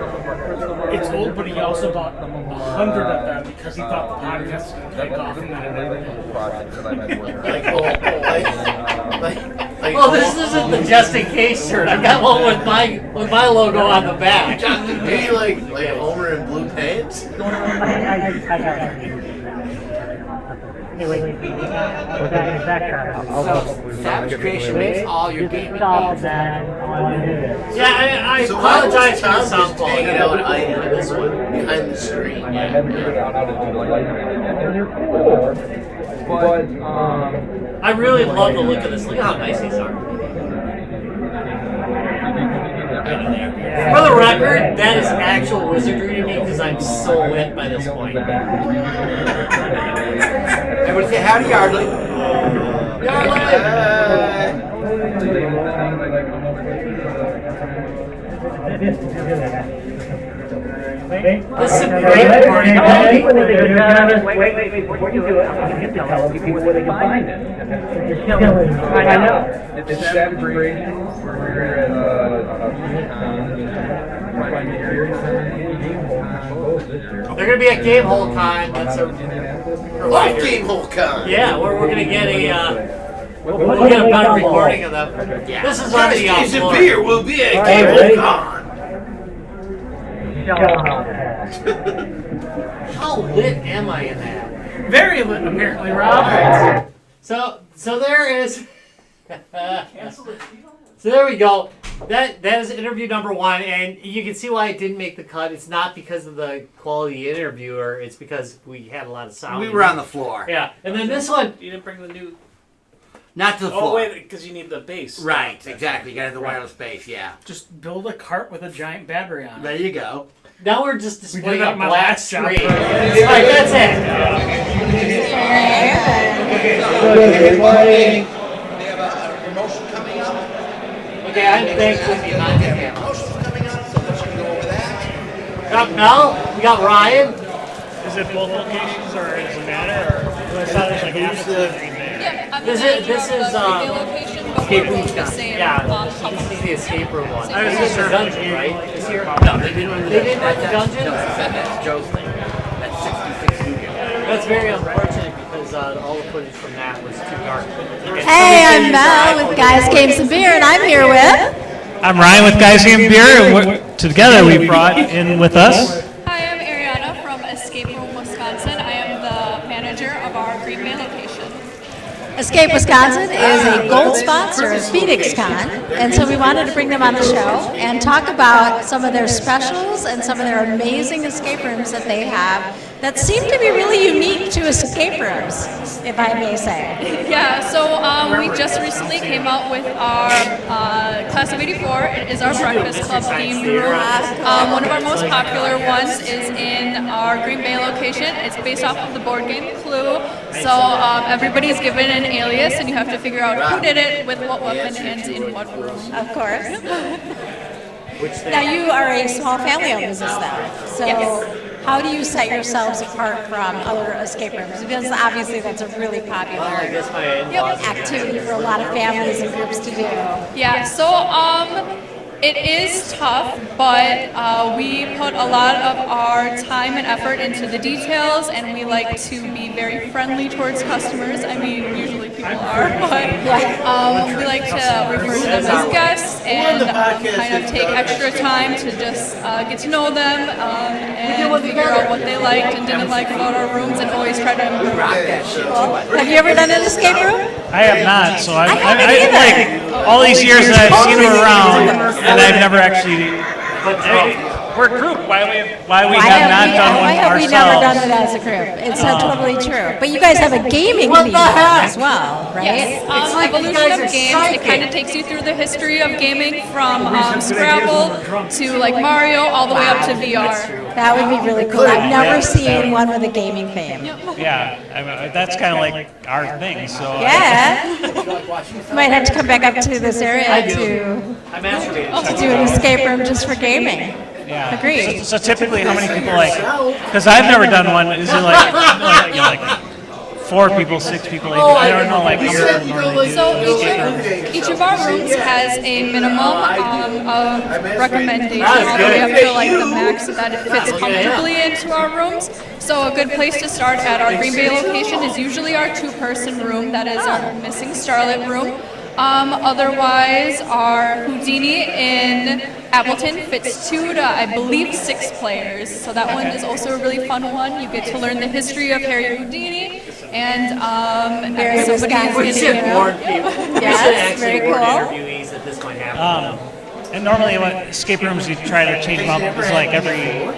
It's old, but he also bought 100 of them because he thought the podcast would take off.
This is the latest project that I've been working on.
Like,
Well, this isn't the just in case shirt. I got one with my logo on the back.
maybe like Homer in blue pants.
Savage Creation makes all your gaming needs.
Yeah, I
So why was
apologize for
Tom
the sound
just
quality.
hanging out on this one behind the screen?
I haven't figured out how to do the lighting, and they're cool, but
I really love the look of this. Look at how nice these are. For the record, that is actual wizardry to me because I'm so lit by this point.
Everybody say howdy, Yardley.
This is a great party.
Wait, before you do it, I'm going to tell people where they can find it. I know.
it's Savage Creation. We're at
They're gonna be at Game Hole Con. That's a
Love Game Hole Con.
yeah. We're gonna get we'll get a better recording of them. This is on the
Guys,
floor.
beer will be at Game Hole Con.
How lit am I in that?
Very lit, apparently, Rob.
So there is. So there we go. That is interview number 1, and you can see why it didn't make the cut. It's not because of the quality interviewer. It's because we had a lot of sound.
We were on the floor.
Yeah, and then this one.
You didn't bring the new.
Not to the
Oh
floor.
wait, because you need the bass.
Right, exactly. You gotta have the wireless bass, yeah.
Just build a cart with a giant battery on it.
There you go.
Now we're just
We
displaying
did that
a
at my
black
last job.
screen. All right, that's it. Okay, I'm thankfully behind the camera. Got Mel. We got Ryan.
Is it both locations or does it matter? Or I thought it was like Appleton, Green Bay.
Yeah, I'm
This
the
is-
manager
this
of
is,
the Green Bay location, but we're both the same company.
This is the escape room one.
I was
This is
sure.
the dungeon, right? This here?
No, they didn't run the
They didn't run the dungeon?
No, that's Joe's thing. That's 66 Newgate.
That's very unfortunate because all the footage from that was too dark.
Hey, I'm Mel with Guys, Games, and Beer, and I'm here with...
I'm Ryan with Guys Game Beer, and together we brought in with us.
Hi, I'm Ariana from Escape Room, Wisconsin. I am the manager of our Green Bay location.
Escape Wisconsin is a gold sponsor of PhoenixCon, and so we wanted to bring them on the show and talk about some of their specials and some of their amazing escape rooms that they have that seem to be really unique to escape rooms, if I may say.
Yeah, so we just recently came out with our Class of '84. It is our Breakfast Club themed room. One of our most popular ones is in our Green Bay location. It's based off of the board game Clue. So everybody's given an alias, and you have to figure out who did it, with what weapon, and in what room.
Of course. Now, you are a small family-owned business, though. So how do you set yourselves apart from other escape rooms? Because obviously that's a really popular activity for a lot of families and groups to do.
Yeah, so it is tough, but we put a lot of our time and effort into the details, and we like to be very friendly towards customers. I mean, usually people are, but we like to refer to them as guests and kind of take extra time to just get to know them and figure out what they liked and didn't like about our rooms, and always try to improve.
Have you ever done an escape room?
I have not, so I like all these years that I've seen them around, and I've never actually. We're a group. Why we have not done one
Why have we
ourselves?
never done it as a group? It's totally true. But you guys have a gaming theme as well, right?
Yes, Evolution of Games, it kind of takes you through the history of gaming from Scrabble to like Mario all the way up to VR.
That would be really cool. I've never seen one with a gaming theme.
Yeah, I mean, that's kind of like our thing. So
Yeah. You might have to come back up to this area to do an escape room just for gaming.
Yeah.
Agreed.
So typically, how many people like? Because I've never done one. Is it like 4 people, 6 people, 8 people? I don't know. Like how many people normally do.
So each of our rooms has a minimum of recommendation all the way up to like the max that it fits comfortably into our rooms. So a good place to start at our Green Bay location is usually our 2-person room. That is our Missing Starlet room. Otherwise, our Houdini in Appleton fits 2 to, I believe, 6 players. So that one is also a really fun one. You get to learn the history of Harry Houdini, and
Very
somebody's
We should warn people.
Yes, very cool.
Interviewees that this might happen.
And normally, what escape rooms you try to change them up is like every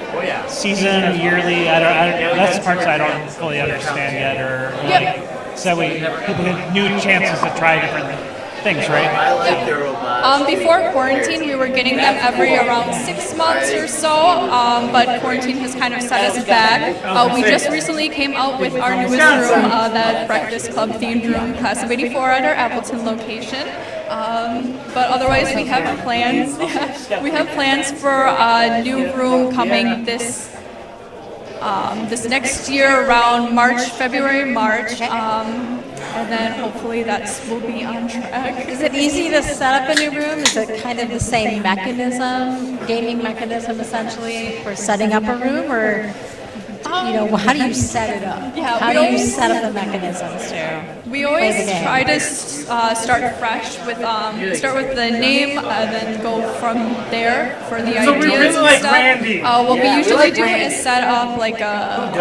season, yearly. I don't. That's the parts I don't fully understand yet, or like, so that way people get new chances to try different things, right?
I like the robots.
Before quarantine, we were getting them every around 6 months or so, but quarantine has kind of set us back. We just recently came out with our newest room, that Breakfast Club themed room, Class of '84 at our Appleton location. But otherwise, we have plans. We have plans for a new room coming this next year around February, March. And then hopefully that will be on track.
Is it easy to set up a new room? Is it kind of the same mechanism, gaming mechanism essentially, for setting up a room, or how do you set it up?
Yeah,
how do you set up the mechanisms to
We always
play the game?
try to start fresh with start with the name, then go from there for the
So we
ideas
really
and
like
stuff.
Randy.
What we usually do is set up like a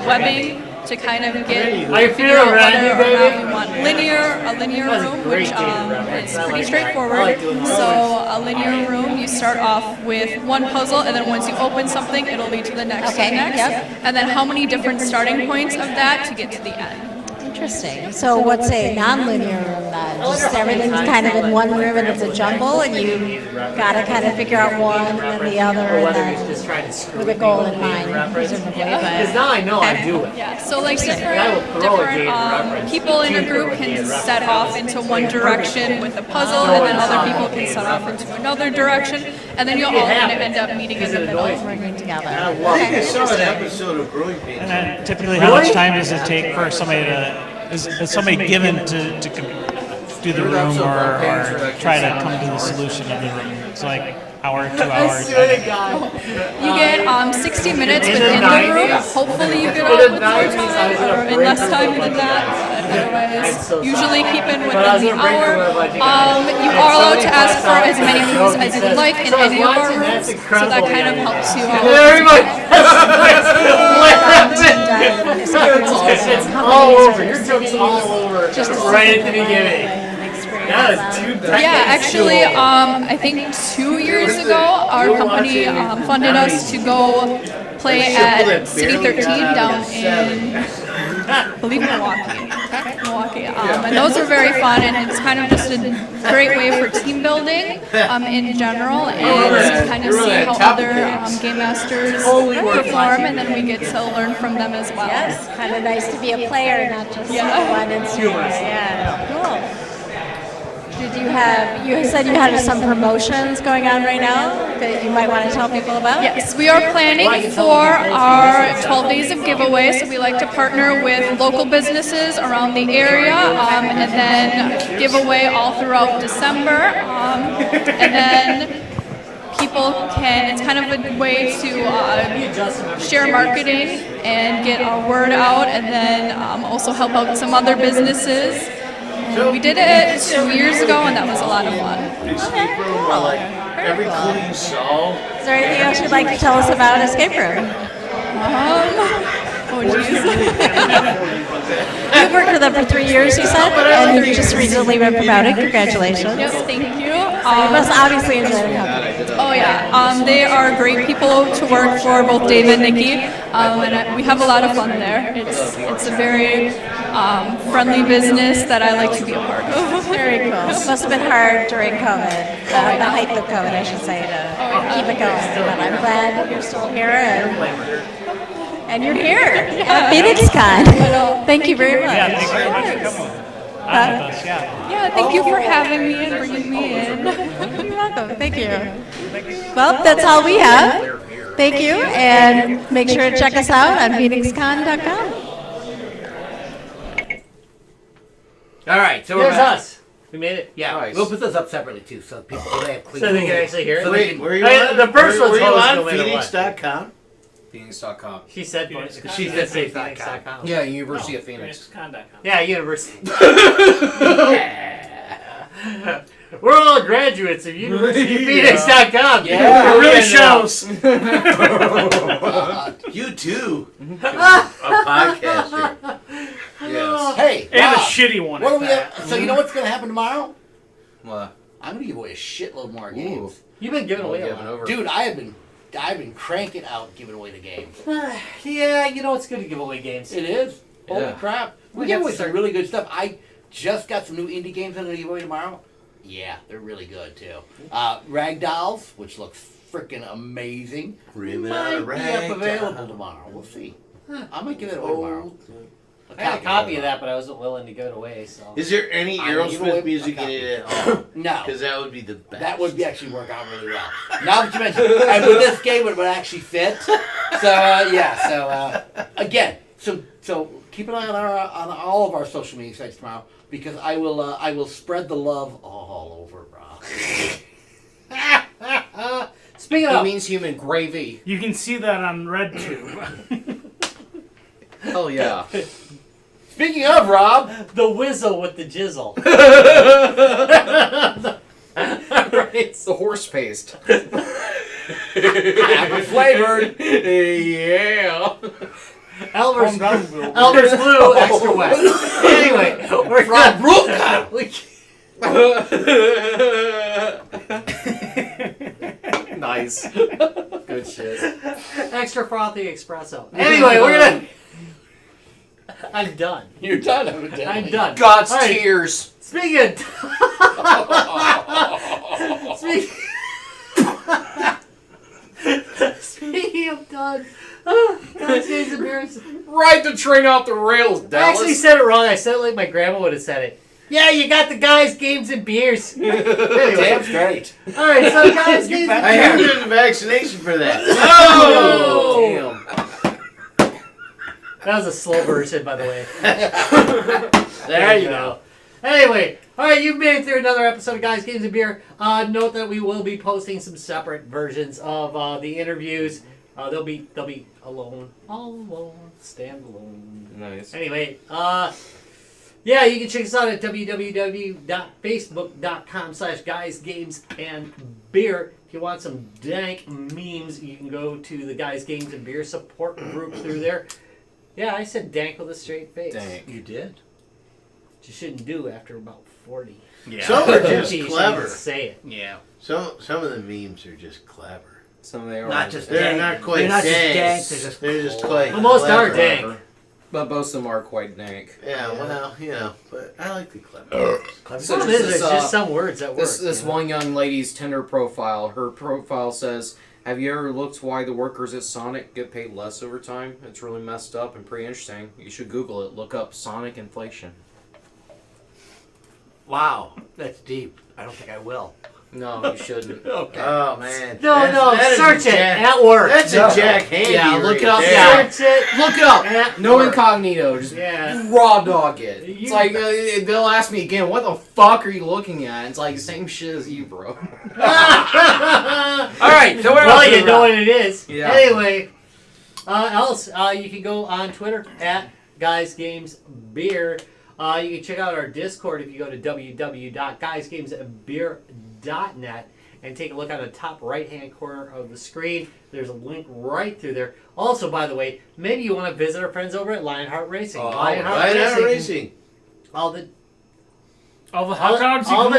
webbing to kind of get
I
figure
feel
out
Randy,
whether or not
baby.
we want a linear room, which is pretty straightforward. So a linear room, you start off with one puzzle, and then once you open something, it'll lead to the next
Okay,
and next,
yep.
and then how many different starting points of that to get to the end.
Interesting. So what's a non-linear room then? Just everything's kind of in one room and it's a jumble, and you gotta kind of figure out one and then the other, and then with a goal in mind, presumably.
Because now I know I do it.
Yeah, so like
I will throw a game
different
reference.
people in a group can set off into one direction with a puzzle, and then other people can set off into another direction. and then you'll all end up meeting in the middle.
Working together.
I love it. I saw an episode of Growing Pains.
And then typically, how much time does it take for somebody to is somebody given to do the room or try to come to the solution of the room? It's like hour, 2 hours.
You get 60 minutes within the room. Hopefully you get out with more time or in less time than that. Otherwise, usually keep in within the hour. You are allowed to ask for as many rooms as you would like in any of our rooms, so that kind of helps you
It's all over. Your joke's all over. Right at the beginning.
Yeah, actually, I think 2 years ago, our company funded us to go play at City 13 down in, I believe, Milwaukee. And those were very fun, and it's kind of just a great way for team building in general, and to kind of see how other game masters perform, and then we get to learn from them as well.
Yes, kind of nice to be a player, not just one instrument. Yeah, cool. Did you said you had some promotions going on right now that you might want to tell people about?
Yes, we are planning for our 12 days of giveaway, so we like to partner with local businesses around the area and then give away all throughout December. And then people it's kind of a way to share marketing and get our word out, and then also help out some other businesses. We did it 2 years ago, and that was a lot of fun.
Every clue you solve.
Is there anything else you'd like to tell us about Escape Room?
Oh, jeez.
You've worked with them for 3 years, you said, and you just recently were promoted. Congratulations.
Yes, thank you.
You must obviously enjoy the company.
Oh yeah, they are great people to work for, both Dave and Nikki, and we have a lot of fun there. It's a very friendly business that I like to be a part of.
Very cool. It must have been hard during COVID, the height of COVID, I should say, to keep it going. But I'm glad you're still here and you're here at PhoenixCon. Thank you very much.
Yeah, thanks very much for coming.
Yeah, thank you for having me and bringing me in.
You're welcome. Thank you. Well, that's all we have. Thank you, and make sure to check us out on PhoenixCon.com.
All right, so
There's
we're back.
us. We made it.
Yeah,
Nice.
we'll put this up separately too, so people they have clean.
So they can actually hear it.
So they can-
Where are you
Hey,
on?
the first
Where
one's
you
always
on?
no matter what.
Phoenix.com?
Phoenix.com.
She said
She said Phoenix.com.
Yeah, University of Phoenix.
PhoenixCon.com.
Yeah, university. We're all graduates of University of Phoenix.com.
Yeah.
It really shows.
You too. A podcaster. Yes.
Hey,
And a
Rob,
shitty one.
what
at
are we?
that.
So you know what's going to happen tomorrow?
What?
I'm going to give away a shitload more games.
You've been giving away a
Giving
lot.
over.
Dude, I've been cranking out giving away the games.
Yeah, you know it's good to give away games.
It is. Holy
Yeah.
crap. We
We
give
got
away some
some-
really good stuff. I just got some new indie games I'm going to give away tomorrow. Yeah, they're really good too. Ragdolls, which looks freaking amazing.
Ribbon
might
on a
be up
rag
available
doll.
tomorrow. We'll see. I might give it away tomorrow.
I had a copy of that, but I wasn't willing to give it away. So.
Is there any
I will give away
Aerosmith music
a
in it at all?
No.
Because that would be the best.
That would be actually work out really well. Now that you mentioned it, and with this game, it would actually fit. So yeah. So again, so keep an eye on all of our social media sites tomorrow, because I will spread the love all over, bro.
Speaking
It
of,
means human gravy.
You can see that on RedTube.
Hell yeah.
Speaking of Rob,
the whizzle with the jizzle.
It's the horse paste.
apple flavored.
Yeah.
Calm down, Bill.
Elmer's Blue, extra wet. Anyway, we're
Rob
Nice. Good shit.
extra frothy espresso. Anyway, we're gonna. I'm done.
You're done, evidently.
I'm done.
God's
All right.
tears.
Speaking of. Speaking of done. God's embarrassing.
Ride the train off the rails,
I
Dallas.
actually said it wrong. I said it like my grandma would have said it. Yeah, you got the guys, games, and beers. Anyway.
Damn straight.
All right, so guys, games, and
I haven't
beers.
done the vaccination for that.
Oh!
Damn.
That was a slow version, by the way. There you go. Anyway, all right, you've made it through another episode of Guys, Games, and Beer. Note that we will be posting some separate versions of the interviews. They'll be alone, all alone, stand alone.
Nice.
Anyway, yeah, you can check us out at www.facebook.com/guysgamesandbeer. If you want some dank memes, you can go to the Guys, Games, and Beer support group through there. Yeah, I said dank with a straight face.
Dank.
You did.
Which you shouldn't do after about 40.
Yeah.
Some are just
You
clever.
shouldn't say it.
Yeah.
Some of the memes are just clever.
Some of they are.
Not just
They're
dank.
not quite
They're not just
dank.
dank.
They're just quite
Well, most are
clever.
dank.
But most of them are quite dank.
Yeah, well, but I like the clever.
Some
So
of
just
it is
this,
just some words that work.
This one young lady's Tinder profile. Her profile says, "Have you ever looked why the workers at Sonic get paid less overtime? It's really messed up and pretty interesting. You should Google it. Look up Sonic inflation."
Wow, that's deep. I don't think I will.
No, you shouldn't.
Okay.
Oh man.
No,
That is
search
a
it
Jack-
at work.
That's a Jack Handy.
Yeah, look
right
it up.
there.
Yeah.
Search it.
Look it up.
at
No
work.
incognito. Just
Yeah.
raw dog it.
You-
It's like they'll ask me again, "What the fuck are you looking at?" It's like the same shit as you, bro.
All right. So where
Well,
else
you
is
know
Rob?
what it is.
Yeah.
Anyway, you can go on Twitter at Guys Games Beer. You can check out our Discord if you go to www.guysgamesbeer.net and take a look on the top right-hand corner of the screen. There's a link right through there. Also, by the way, maybe you want to visit our friends over at Lionheart Racing.
Lionheart Racing.
All the
hot dogs.
all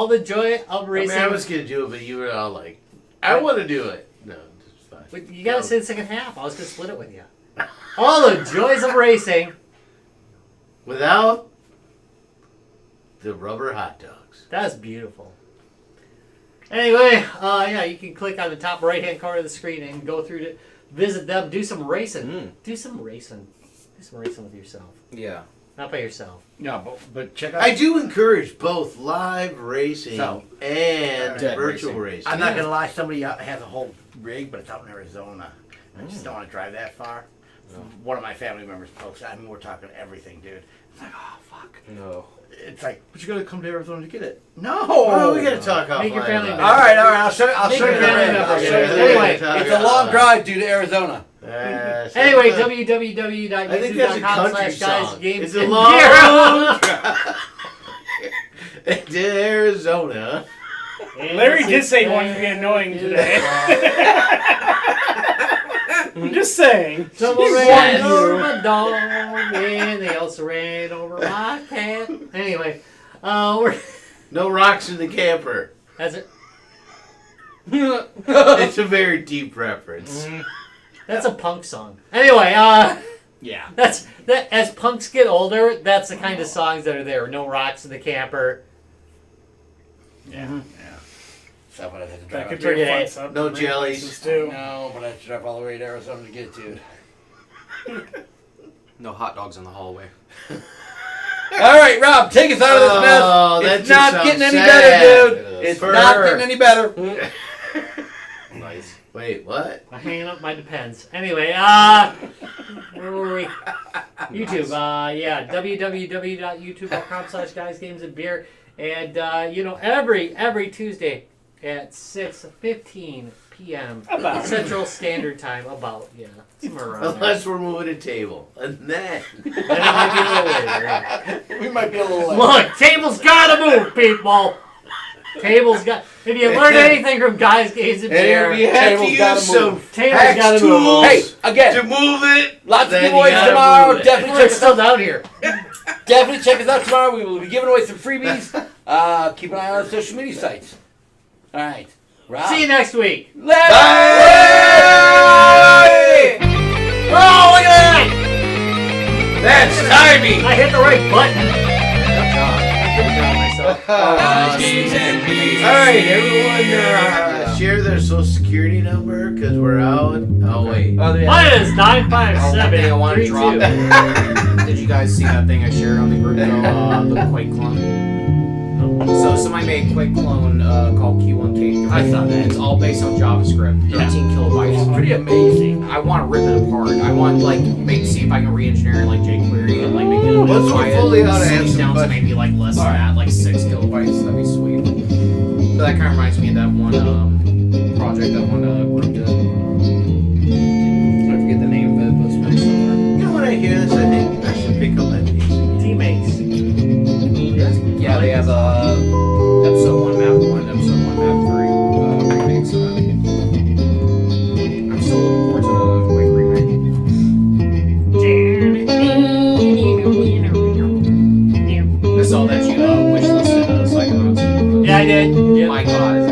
the joy of
I
racing.
mean, I was gonna do it, but you were all like, "I want to do it." No, it's fine.
But you gotta say the second half. I was gonna split it with you. All the joys of racing.
Without the rubber hot dogs.
That's beautiful. Anyway, yeah, you can click on the top right-hand corner of the screen and go through to visit them. Do some racing. Do some racing. Do some racing with yourself.
Yeah.
Not by yourself.
No, but check out.
I do encourage both live racing and
Dead
virtual racing.
I'm not gonna lie. Somebody has a whole rig, but it's out in Arizona. I just don't want to drive that far. One of my family members posted. I mean, we're talking everything, dude. It's like, oh fuck.
No.
It's like, but you gotta come to Arizona to get it. No.
Oh, we gotta talk offline.
Make your family
about
All right. I'll show you. I'll
Make
show you
your
the
family
rig.
member
I'll
get
show you
it.
the
Anyway,
rig. It's a long drive due to Arizona.
it.
Anyway,
I think that's a country
www.youtube.com/guysgamesandbeer.
song. It's a long drive to Arizona.
Larry did say he wanted to be annoying today. I'm just saying.
Someone
He
ran
warned
over
you.
my dog, and they also ran over my cat. Anyway, we're
No rocks in the camper.
that's it.
It's a very deep reference.
That's a punk song. Anyway,
Yeah.
that's that. As punks get older, that's the kind of songs that are there. No rocks in the camper.
Yeah. So when I had to
That
drive.
could
up
be a
Forget
fun
it.
sub.
No jellies.
Races too.
No, but I had to drive all the way to Arizona to get to it.
No hot dogs in the hallway.
All right, Rob, take us out of this mess.
Oh, that
It's
just
not
sounds
getting any
sad.
better, dude. It's
For
not
her.
getting any better.
Nice. Wait, what?
I'm hanging up my Depends. Anyway, where were we? YouTube. Yeah, www.youtube.com/guysgamesandbeer. And, every Tuesday at 6:15 p.m.
About.
Central Standard Time. Somewhere around there.
Unless we're moving a table. And then.
Then it might be a little later.
We might be a little late.
Look, tables gotta move, people! Tables got. If you learn anything from Guys, Games, and Beer,
And we have to
Tables gotta
use
move.
some
tables
hacks
gotta
tools
move.
Hey, again,
to move it.
lots of
Then you
giveaways
gotta
tomorrow.
move it.
Definitely
We're
check us
still
out.
down here.
Definitely check us out tomorrow. We will be giving away some freebies. Keep an eye on our social media sites. All right. Rob.
See you next week.
Bye.
Oh, look at that!
That's timing.
I hit the right button. I'm pretty proud of myself.
All right, everyone, share their social security number because we're out. Oh wait.
Oh,
Mine is 95732.
Did you guys see that thing I shared on the group, the Quake clone? So somebody made a Quake clone called Q1K.
I saw that.
It's all based on JavaScript, 13 kilobytes.
It's pretty amazing.
I want to rip it apart. I want see if I can re-engineer it like jQuery and make it
Once we're fully out of
squeeze down to maybe less than that, 6 kilobytes. That'd be sweet. So that kind of reminds me of that one project, that one group did. I forget the name of it, but it's pretty similar.
You know, when I hear this, I think I should pick up that piece.
Teammates.
Yeah, they have episode 1 map 1, episode 1 map 3 remakes of it. I'm still looking forward to the Quake remake. I saw that you wishlisted Psychonauts.
Yeah, I did. Yep.
My god, it's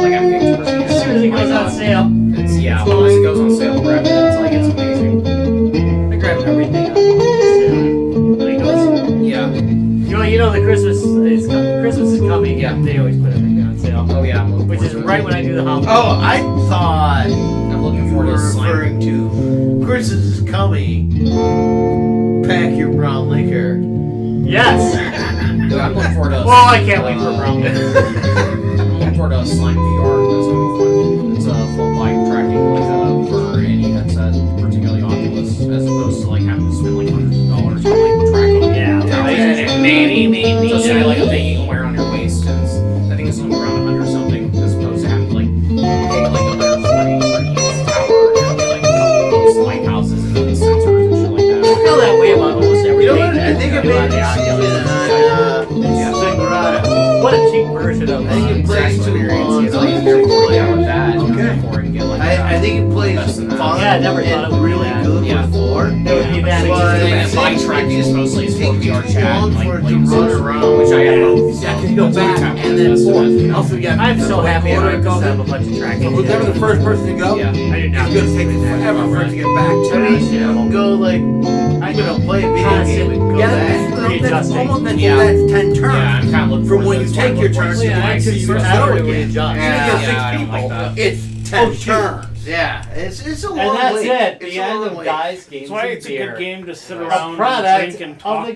like I'm 50%.
As soon as it goes on sale.
Once it goes on sale, grab it. It's amazing.
I grab everything on sale. When it goes.
Yeah.
You know the Christmas is coming.
Yeah.
They always put everything on sale.
Oh yeah, I'm looking
Which is
forward to
right
it.
when I do the holiday.
Oh, I thought
I'm looking
you
forward
were
to slime.
referring to Christmas is coming. Pack your brown liquor.
Yes.
I'm looking forward to.
Well, I can't wait for brown.
I'm looking forward to Slime VR. That's gonna be fun. It's full light tracking for any headset, particularly Oculus, as opposed to having to spend hundreds of dollars on tracking.
Yeah.
So it's gonna be a thing you can wear on your waist, and I think it's only around 100 something, as opposed to having to pay $140 for each tower and a couple of those lighthouses and the sensors and shit like that.
I feel that way about almost everything.
You know what? I think it made me see it on Singorada.
What a cheap version of
I think it plays too long.
With that,
I think it plays fun.
Yeah, I never thought it would be
really
that.
good
Yeah.
with 4.
That would be that
But
expensive.
My tracking is mostly for VR chat,
long for it to
which
run around.
I have both.
Yeah, because you go back and then forth. Also, you got
I'm so happy I don't have to
goes
have a
in.
bunch of tracking.
So who's ever the first person to go,
Yeah.
I do not.
it's going to take forever for it to get back to
I mean, you don't go I'm gonna play a video game and go
Yeah,
back.
that's
Readjusting.
almost that's
Yeah.
10 turns.
Yeah, I'm kind of looking
From
forward
when
to
you
this
take
one
your
with
turns
Quake
to actually
Six.
start
Yeah,
again.
readjust.
You
Yeah,
get 6
I don't
people.
like that.
It's 10 turns.
Yeah, it's a long
And that's
wait.
it.
It's
The
a
end
long
of
wait.
Guys, Games,
That's why
and
it's a
Beer.
good game to sit
A
around and
product
drink and
of
talk.
the